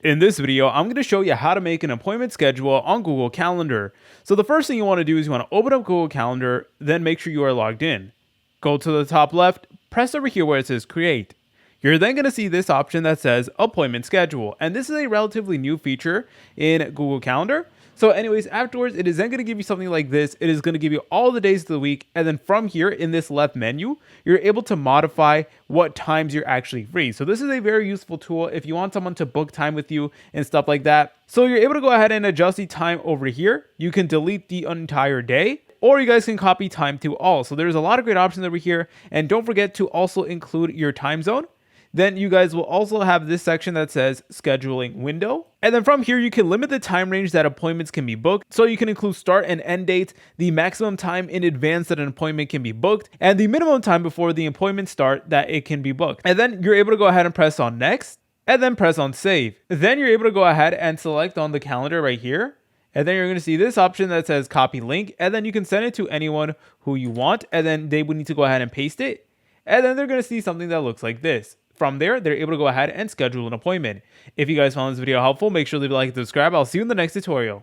In this video, I'm going to show you how to make an appointment schedule on Google Calendar. So the first thing you want to do is you want to open up Google Calendar, then make sure you are logged in. Go to the top left, press over here where it says create. You're then going to see this option that says appointment schedule. And this is a relatively new feature in Google Calendar. So anyways, afterwards, it is then going to give you something like this. It is going to give you all the days of the week. And then from here in this left menu, you're able to modify what times you're actually free. So this is a very useful tool if you want someone to book time with you and stuff like that. So you're able to go ahead and adjust the time over here. You can delete the entire day, or you guys can copy time to all. So there's a lot of great options over here. And don't forget to also include your time zone. Then you guys will also have this section that says scheduling window. And then from here, you can limit the time range that appointments can be booked. So you can include start and end dates, the maximum time in advance that an appointment can be booked, and the minimum time before the appointment start that it can be booked. And then you're able to go ahead and press on next, and then press on save. Then you're able to go ahead and select on the calendar right here. And then you're going to see this option that says copy link. And then you can send it to anyone who you want. And then they would need to go ahead and paste it. And then they're going to see something that looks like this. From there, they're able to go ahead and schedule an appointment. If you guys found this video helpful, make sure to leave a like and subscribe. I'll see you in the next tutorial.